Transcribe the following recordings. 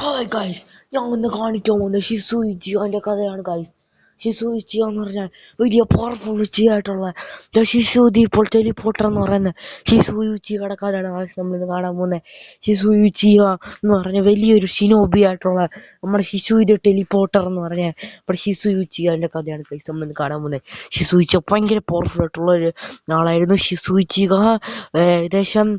Hi guys, ഞാൻ ഇന്ന് കാണിക്കാൻ പോകുന്നത് ഷിസു ഇച്ചിഗോന്റെ കഥയാണ് ഗൈസ്. ഷിസു ഇച്ചിഗോ എന്ന് പറഞ്ഞാൽ വലിയ പവർഫുൾ ഇച്ചിഗായിട്ടുള്ള ഷിസു ദി ടെലിപ്പോർട്ടർ എന്ന് പറയുന്ന ഷിസു ഇച്ചിഗോയുടെ കഥയാണ് ഗൈസ് നമ്മളിന്ന് കാണാൻ പോകുന്നത്. ഷിസു ഇച്ചിഗോ എന്ന് പറഞ്ഞ വലിയൊരു ഷിനോബി ആയിട്ടുള്ള നമ്മുടെ ഷിസു ദി ടെലിപ്പോർട്ടർ എന്ന് പറഞ്ഞ നമ്മുടെ ഷിസു ഇച്ചിഗോന്റെ കഥയാണ് ഗൈസ് നമ്മളിന്ന് കാണാൻ പോകുന്നത്. ഷിസു ഇച്ചിഗോ ഭയങ്കര പവർഫുൾ ആയിട്ടുള്ള ഒരു ആളായിരുന്നു. ഷിസു ഇച്ചിഗോ ഏകദേശം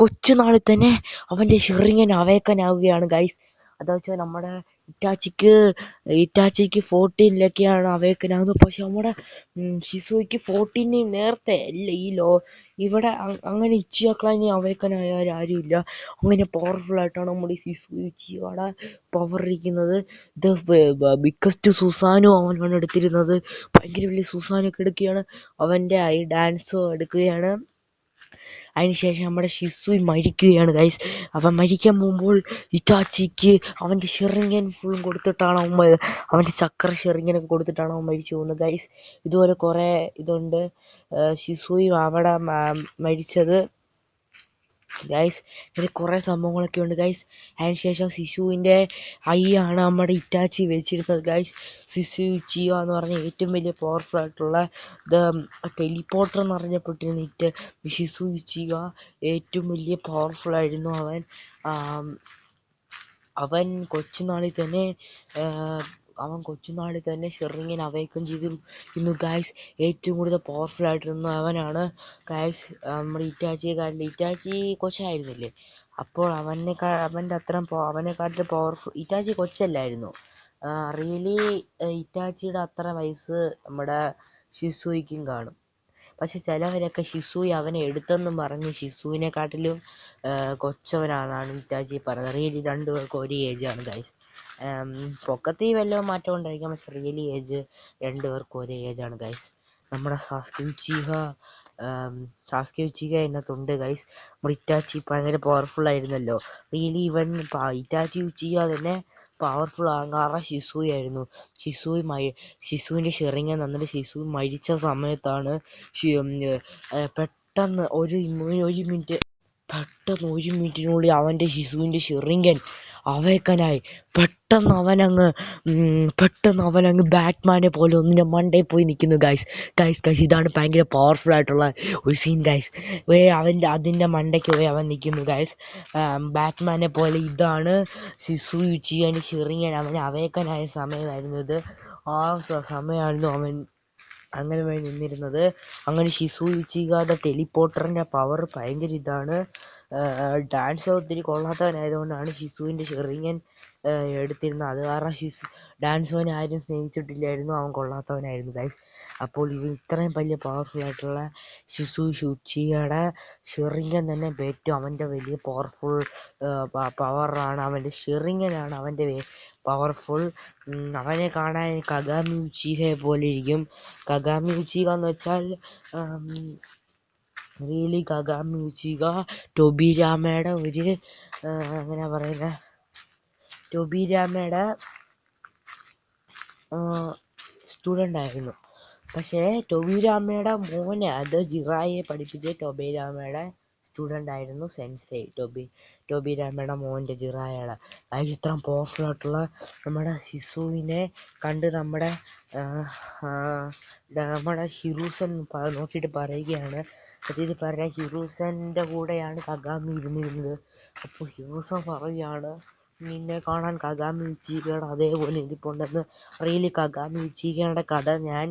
കൊച്ചുനാളിൽ തന്നെ അവന്റെ ഷെറിങ്ങൻ അവേക്കനാവുകയാണ് ഗൈസ്. അതാ വെച്ചാൽ നമ്മുടെ ഇറ്റാച്ചിക്ക് 14-ലൊക്കെയാണ് അവേക്കനാകുന്നത്. പക്ഷെ നമ്മുടെ ഷിസുയ്ക്ക് 14 നേരത്തെ അല്ല. ഇവിടെ അങ്ങനെ ഇച്ചിഗോക്കളെ അവേക്കനായ ആരുമില്ല. അങ്ങനെ പവർഫുൾ ആയിട്ടാണ് നമ്മുടെ ഷിസു ഇച്ചിഗോയുടെ പവർ ഇരിക്കുന്നത്. ഇത് ബിഗ്ഗസ്റ്റ് സുസാനോ അവനാണ് എടുത്തിരുന്നത്. ഭയങ്കര വലിയ സുസാനൊക്കെ എടുക്കുകയാണ്. അവന്റെ ഡാൻസോ എടുക്കുകയാണ്. അതിനുശേഷം നമ്മുടെ ഷിസു മരിക്കുകയാണ് ഗൈസ്. അവൻ മരിക്കാൻ പോകുമ്പോൾ ഇറ്റാച്ചിക്ക് അവൻ്റെ ഷെറിങ്ങൻ ഫുള്ളും കൊടുത്തിട്ടാണ് അവൻ്റെ ചക്ര ഷെറിങ്ങനൊക്കെ കൊടുത്തിട്ടാണ് അവൻ മരിച്ചു പോകുന്നത് ഗൈസ്. ഇതുപോലെ കുറേ ഇതുണ്ട്. ഷിസുയും അവിടെ മരിച്ചത് ഗൈസ്. ഇങ്ങനെ കുറേ സംഭവങ്ങളൊക്കെ ഉണ്ട് ഗൈസ്. അതിനുശേഷം ഷിസുവിൻ്റെ ആണ് നമ്മുടെ ഇറ്റാച്ചി വെച്ചിരുന്നത് ഗൈസ്. ഷിസു ഇച്ചിഗോ എന്ന് പറഞ്ഞ ഏറ്റവും വലിയ പവർഫുൾ ആയിട്ടുള്ള ടെലിപ്പോർട്ടർ എന്ന് പറഞ്ഞപ്പെട്ടിരുന്ന ഷിസു ഇച്ചിഗോ ഏറ്റവും വലിയ പവർഫുൾ ആയിരുന്നു. അവൻ കൊച്ചുനാളിൽ തന്നെ ഷെറിങ്ങിനെ അവേക്കൻ ചെയ്തിരുന്നു ഗൈസ്. ഏറ്റവും കൂടുതൽ പവർഫുൾ ആയിട്ടിരുന്ന അവനാണ് ഗൈസ്. നമ്മുടെ ഇറ്റാച്ചി കൊച്ചായിരുന്നില്ലേ, അപ്പോൾ അവനെക്കാട്ടിലും പവർഫുൾ ഇറ്റാച്ചി കൊച്ചല്ലായിരുന്നു. റിയലി ഇറ്റാച്ചിയുടെ അത്ര വയസ്സ് നമ്മുടെ ഷിസുയ്ക്കും കാണും. പക്ഷെ ചിലവരൊക്കെ ഷിസുയി അവനെ എടുത്തെന്നും പറഞ്ഞ് ഷിസുവിനെക്കാട്ടിലും കൊച്ചവനാണെന്നാണ് ഇറ്റാച്ചി പറയുന്നത്. റിയലി രണ്ടുപേർക്കും ഒരേ ഏജാണ് ഗൈസ്. പൊക്കത്തിൽ വല്ലതും മാറ്റം ഉണ്ടായിരിക്കാം, പക്ഷെ റിയലി ഏജ് രണ്ടുപേർക്കും ഒരേ ഏജാണ് ഗൈസ്. നമ്മുടെ സാസ്കെ ഉച്ചിഗ അതിനകത്തുണ്ട് ഗൈസ്. നമ്മുടെ ഇറ്റാച്ചി ഭയങ്കര പവർഫുൾ ആയിരുന്നല്ലോ. റിയലി ഇറ്റാച്ചി ഉച്ചിഗ തന്നെ പവർഫുൾ ആകാൻ കാരണം ഷിസുയി ആയിരുന്നു. ഷിസുവിൻ്റെ ഷെറിങ്ങൻ തന്നിട്ട് ഷിസു മരിച്ച സമയത്താണ് പെട്ടെന്ന് ഒരു മിനിറ്റിനുള്ളിൽ അവൻ്റെ ഷിസുവിൻ്റെ ഷെറിങ്ങൻ അവേക്കനായി. പെട്ടെന്ന് അവനങ്ങ് ബാറ്റ്മാനെ പോലെ ഒന്നിൻ്റെ മണ്ടയിൽ പോയി നിൽക്കുന്നു ഗൈസ്. ഇതാണ് ഭയങ്കര പവർഫുൾ ആയിട്ടുള്ള ഒരു സീൻ ഗൈസ്. അതിൻ്റെ മണ്ടയ്ക്ക് പോയി അവൻ നിൽക്കുന്നു ഗൈസ്, ബാറ്റ്മാനെ പോലെ. ഇതാണ് ഷിസു ഇച്ചിഗോന്റെ ഷെറിങ്ങൻ അവൻ അവേക്കനായ സമയമായിരുന്നത്. ആ സമയമായിരുന്നു അവൻ അങ്ങനെ നിന്നിരുന്നത്. അങ്ങനെ ഷിസു ഇച്ചിഗോയുടെ ടെലിപ്പോർട്ടറിൻ്റെ പവർ ഭയങ്കര ഇതാണ്. ഡാൻസ് ഒത്തിരി കൊള്ളാത്തവനായതുകൊണ്ടാണ് ഷിസുവിൻ്റെ ഷെറിങ്ങൻ എടുത്തിരുന്നത്. അത് കാരണം ഡാൻസോനെ ആരും സ്നേഹിച്ചിട്ടില്ലായിരുന്നു. അവൻ കൊള്ളാത്തവനായിരുന്നു ഗൈസ്. അപ്പോൾ ഇവൻ ഇത്രയും വലിയ പവർഫുൾ ആയിട്ടുള്ള ഷിസു ഇച്ചിഗോയുടെ ഷെറിങ്ങൻ തന്നെ ഏറ്റവും അവൻ്റെ വലിയ പവർഫുൾ പവറാണ്. അവൻ്റെ ഷെറിങ്ങനാണ് അവൻ്റെ പവർഫുൾ. അവനെ കാണാൻ കഗാമി ഉച്ചിഗയെ പോലെ ഇരിക്കും. കഗാമി ഉച്ചിഗ എന്ന് വെച്ചാൽ റിയലി കഗാമി ഉച്ചിഗ ടൊബിരാമയുടെ എങ്ങനെയാ പറയുന്നത്, ടൊബിരാമയുടെ സ്റ്റുഡൻ്റ് ആയിരുന്നു. പക്ഷേ ടൊബിരാമയുടെ മോനെ, അത് ജിറായെ പഠിപ്പിച്ച ടൊബിരാമയുടെ സ്റ്റുഡൻ്റ് ആയിരുന്നു സെൻസൈ. ടൊബിരാമയുടെ മോൻ്റെ ജിറായയുടെ ഇത്രയും പവർഫുൾ ആയിട്ടുള്ള നമ്മുടെ ഷിസുവിനെ കണ്ട് നമ്മുടെ ഹിറൂസൻ നോക്കിയിട്ട് പറയുകയാണ്. സത്യത്തിൽ പറഞ്ഞാൽ ഹിറൂസൻ്റെ കൂടെയാണ് കഗാമി ഇരുന്നിരുന്നത്. അപ്പോൾ ഹിറൂസൻ പറയുകയാണ്, നിന്നെ കാണാൻ കഗാമി ഉച്ചിഗയുടെ അതേപോലെ ഇരിപ്പുണ്ടെന്ന്. റിയലി കഗാമി ഉച്ചിഗയുടെ കഥ ഞാൻ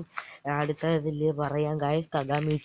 അടുത്ത ഇതിൽ പറയാം ഗൈസ്. കഗാമി